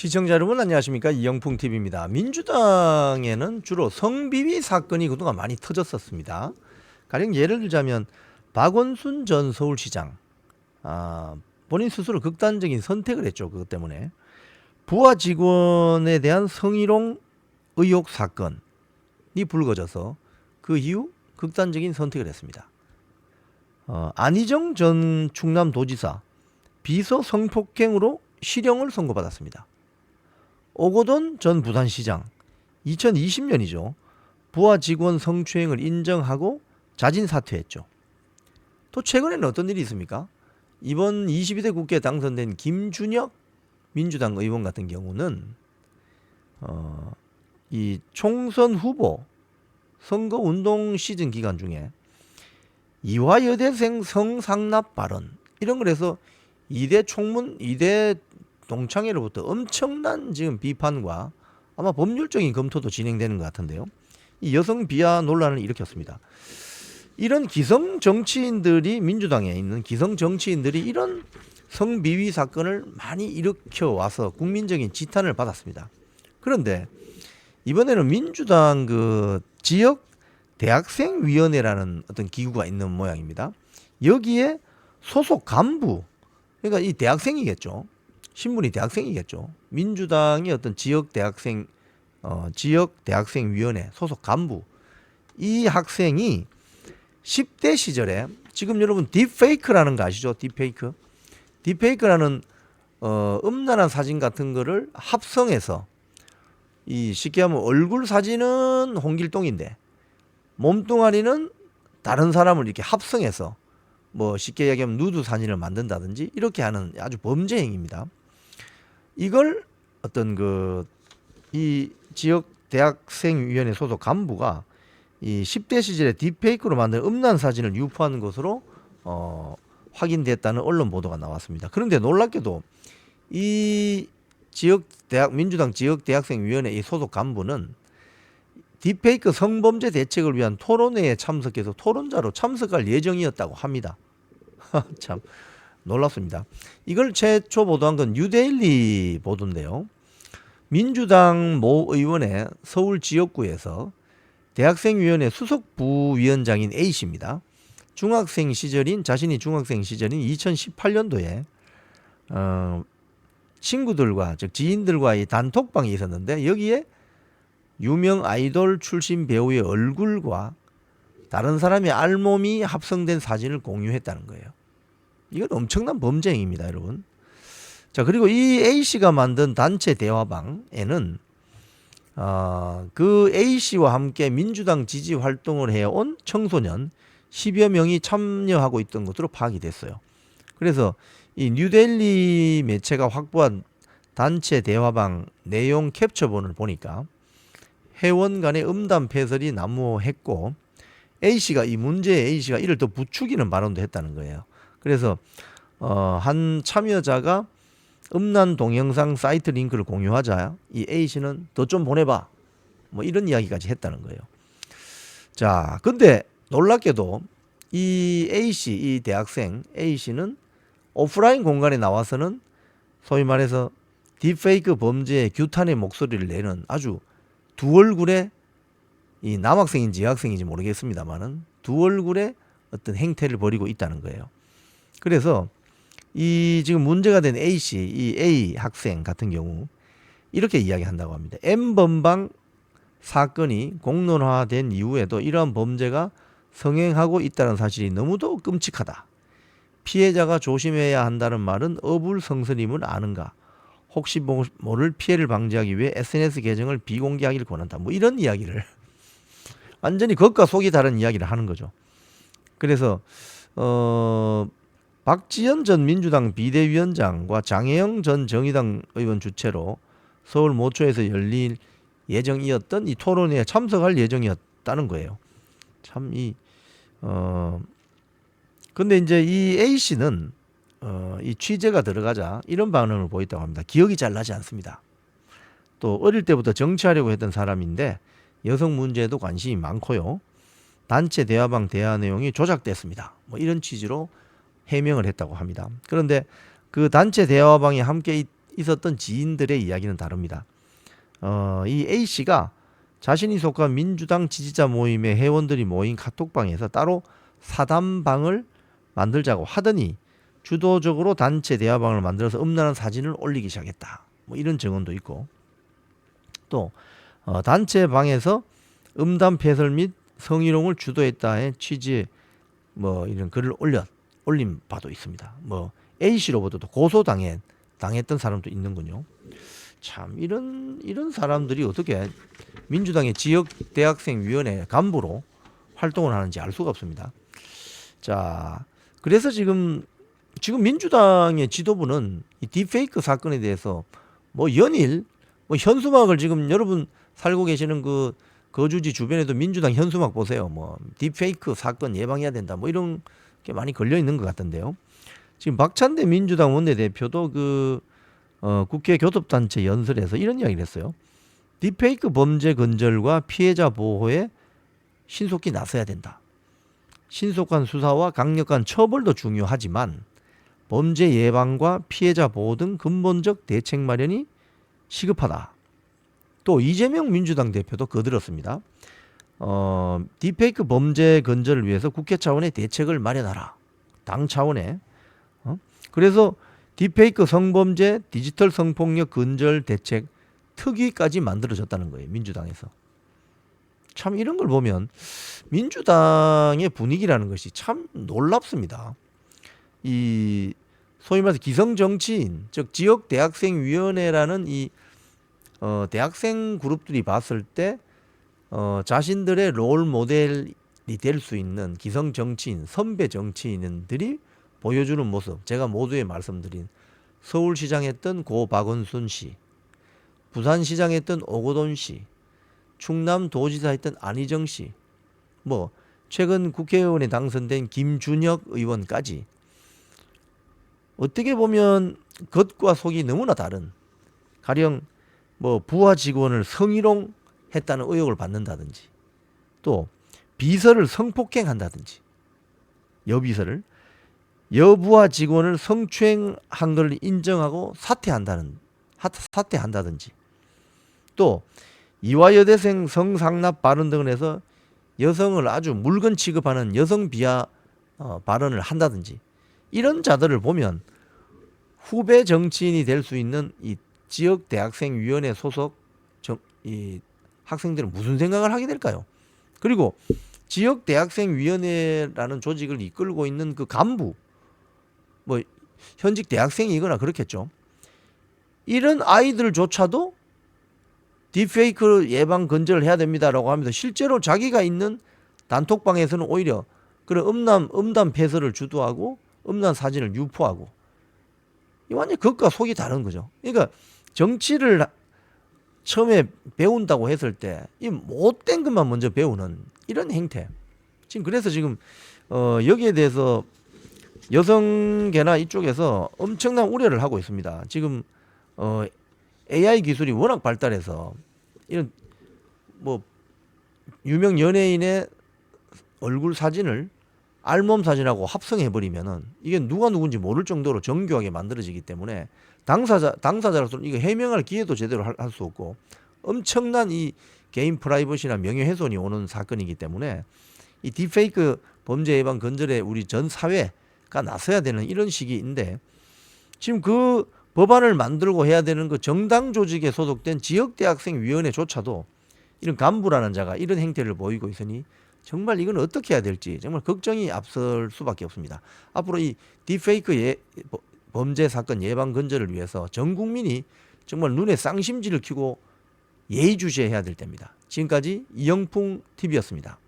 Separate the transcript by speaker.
Speaker 1: 시청자 여러분 안녕하십니까, 이영풍TV입니다. 민주당에는 주로 성비위 사건이 그동안 많이 터졌었습니다. 가령 예를 들자면 박원순 전 서울시장, 본인 스스로 극단적인 선택을 했죠. 그것 때문에 부하 직원에 대한 성희롱 의혹 사건이 불거져서 그 이후 극단적인 선택을 했습니다. 안희정 전 충남도지사 비서 성폭행으로 실형을 선고받았습니다. 오거돈 전 부산시장 2020년이죠. 부하 직원 성추행을 인정하고 자진 사퇴했죠. 또 최근에는 어떤 일이 있습니까? 이번 22대 국회에 당선된 김준혁 민주당 의원 같은 경우는 이 총선 후보 선거 운동 시즌 기간 중에 이화여대생 성상납 발언 이런 걸 해서 이대 총문, 이대 동창회로부터 엄청난 지금 비판과 아마 법률적인 검토도 진행되는 것 같은데요. 이 여성 비하 논란을 일으켰습니다. 이런 기성 정치인들이, 민주당에 있는 기성 정치인들이 이런 성비위 사건을 많이 일으켜 와서 국민적인 지탄을 받았습니다. 그런데 이번에는 민주당 그 지역 대학생위원회라는 어떤 기구가 있는 모양입니다. 여기에 소속 간부, 그러니까 이 대학생이겠죠. 신분이 대학생이겠죠. 민주당의 어떤 지역 대학생위원회 소속 간부, 이 학생이 10대 시절에, 지금 여러분 딥페이크라는 거 아시죠? 딥페이크라는 음란한 사진 같은 거를 합성해서, 이 쉽게 하면 얼굴 사진은 홍길동인데 몸뚱아리는 다른 사람을 이렇게 합성해서 뭐 쉽게 얘기하면 누드 사진을 만든다든지 이렇게 하는 아주 범죄 행위입니다. 이걸 어떤 이 지역 대학생위원회 소속 간부가 이 10대 시절에 딥페이크로 만든 음란 사진을 유포하는 것으로 확인됐다는 언론 보도가 나왔습니다. 그런데 놀랍게도 이 민주당 지역 대학생위원회 이 소속 간부는 딥페이크 성범죄 대책을 위한 토론회에 참석해서 토론자로 참석할 예정이었다고 합니다. 참 놀랍습니다. 이걸 최초 보도한 건 뉴데일리 보도인데요. 민주당 모 의원의 서울 지역구에서 대학생위원회 수석 부위원장인 A씨입니다. 자신이 중학생 시절인 2018년도에 친구들과, 즉 지인들과의 단톡방이 있었는데 여기에 유명 아이돌 출신 배우의 얼굴과 다른 사람의 알몸이 합성된 사진을 공유했다는 거예요. 이건 엄청난 범죄 행위입니다, 여러분. 자, 그리고 이 A씨가 만든 단체 대화방에는 그 A씨와 함께 민주당 지지 활동을 해온 청소년 10여 명이 참여하고 있던 것으로 파악이 됐어요. 그래서 이 뉴델리 매체가 확보한 단체 대화방 내용 캡처본을 보니까 회원 간의 음담 패설이 난무했고 이 문제의 A씨가 이를 더 부추기는 발언도 했다는 거예요. 그래서 한 참여자가 음란 동영상 사이트 링크를 공유하자 이 A씨는 더 좀 보내봐, 뭐 이런 이야기까지 했다는 거예요. 자, 근데 놀랍게도 이 대학생 A씨는 오프라인 공간에 나와서는 소위 말해서 딥페이크 범죄의 규탄의 목소리를 내는 아주 두 얼굴의, 이 남학생인지 여학생인지 모르겠습니다만은 두 얼굴의 어떤 행태를 벌이고 있다는 거예요. 그래서 이 지금 문제가 된 A씨, 이 A 학생 같은 경우 이렇게 이야기한다고 합니다. N번방 사건이 공론화된 이후에도 이러한 범죄가 성행하고 있다는 사실이 너무도 끔찍하다. 피해자가 조심해야 한다는 말은 어불성설임을 아는가? 혹시 모를 피해를 방지하기 위해 SNS 계정을 비공개하기를 권한다. 뭐 이런 이야기를 완전히 겉과 속이 다른 이야기를 하는 거죠. 그래서 박지원 전 민주당 비대위원장과 장혜영 전 정의당 의원 주최로 서울 모초에서 열릴 예정이었던 이 토론회에 참석할 예정이었다는 거예요. 참 근데 이제 이 A씨는 이 취재가 들어가자 이런 반응을 보였다고 합니다. 기억이 잘 나지 않습니다. 또 어릴 때부터 정치하려고 했던 사람인데 여성 문제에도 관심이 많고요. 단체 대화방 대화 내용이 조작됐습니다. 뭐 이런 취지로 해명을 했다고 합니다. 그런데 그 단체 대화방에 함께 있었던 지인들의 이야기는 다릅니다. 이 A씨가 자신이 속한 민주당 지지자 모임의 회원들이 모인 카톡방에서 따로 사담방을 만들자고 하더니 주도적으로 단체 대화방을 만들어서 음란한 사진을 올리기 시작했다. 뭐 이런 증언도 있고, 또 단체 방에서 음담 패설 및 성희롱을 주도했다의 취지의 뭐 이런 글을 올린 바도 있습니다. 뭐 A씨로부터도 당했던 사람도 있는군요. 참 이런 사람들이 어떻게 민주당의 지역 대학생 위원회 간부로 활동을 하는지 알 수가 없습니다. 자, 그래서 지금 민주당의 지도부는 이 딥페이크 사건에 대해서 뭐 연일 뭐 현수막을 지금 여러분 살고 계시는 그 거주지 주변에도 민주당 현수막 보세요. 뭐 딥페이크 사건 예방해야 된다. 뭐 이런 게 많이 걸려 있는 것 같던데요. 지금 박찬대 민주당 원내대표도 국회 교섭단체 연설에서 이런 이야기를 했어요. 딥페이크 범죄 근절과 피해자 보호에 신속히 나서야 된다. 신속한 수사와 강력한 처벌도 중요하지만 범죄 예방과 피해자 보호 등 근본적 대책 마련이 시급하다. 또 이재명 민주당 대표도 거들었습니다. 딥페이크 범죄 근절을 위해서 국회 차원의 대책을 마련하라. 당 차원에. 그래서 딥페이크 성범죄 디지털 성폭력 근절 대책 특위까지 만들어졌다는 거예요. 민주당에서. 참 이런 걸 보면 민주당의 분위기라는 것이 참 놀랍습니다. 이 소위 말해서 기성 정치인, 즉 지역 대학생 위원회라는 이 대학생 그룹들이 봤을 때 자신들의 롤 모델이 될 수 있는 기성 정치인, 선배 정치인들이 보여주는 모습, 제가 모두에 말씀드린 서울시장 했던 고 박원순 씨, 부산시장 했던 오거돈 씨, 충남도지사 했던 안희정 씨, 뭐 최근 국회의원에 당선된 김준혁 의원까지 어떻게 보면 겉과 속이 너무나 다른, 가령 뭐 부하 직원을 성희롱 했다는 의혹을 받는다든지, 또 비서를 성폭행한다든지, 여비서를 여부하 직원을 성추행한 걸 인정하고 사퇴한다든지, 또 이화여대생 성상납 발언 등을 해서 여성을 아주 물건 취급하는 여성 비하 발언을 한다든지, 이런 자들을 보면 후배 정치인이 될 수 있는 이 지역 대학생 위원회 소속 이 학생들은 무슨 생각을 하게 될까요? 그리고 지역 대학생 위원회라는 조직을 이끌고 있는 그 간부, 뭐 현직 대학생이거나 그렇겠죠. 이런 아이들조차도 딥페이크 예방 근절을 해야 됩니다라고 하면서 실제로 자기가 있는 단톡방에서는 오히려 그런 음담 패설을 주도하고 음란 사진을 유포하고, 이 완전 겉과 속이 다른 거죠. 그러니까 정치를 처음에 배운다고 했을 때 이 못된 것만 먼저 배우는 이런 행태. 그래서 지금 여기에 대해서 여성계나 이쪽에서 엄청난 우려를 하고 있습니다. 지금 AI 기술이 워낙 발달해서 이런 뭐 유명 연예인의 얼굴 사진을 알몸 사진하고 합성해 버리면은 이게 누가 누군지 모를 정도로 정교하게 만들어지기 때문에 당사자로서는 이거 해명할 기회도 제대로 할 수 없고 엄청난 이 개인 프라이버시나 명예훼손이 오는 사건이기 때문에 이 딥페이크 범죄 예방 근절에 우리 전 사회가 나서야 되는 이런 시기인데, 지금 그 법안을 만들고 해야 되는 그 정당 조직에 소속된 지역대학생위원회조차도 이런 간부라는 자가 이런 행태를 보이고 있으니 정말 이건 어떻게 해야 될지 정말 걱정이 앞설 수밖에 없습니다. 앞으로 이 딥페이크 범죄 사건 예방 근절을 위해서 전 국민이 정말 눈에 쌍심지를 켜고 예의주시해야 될 때입니다. 지금까지 이영풍 TV였습니다.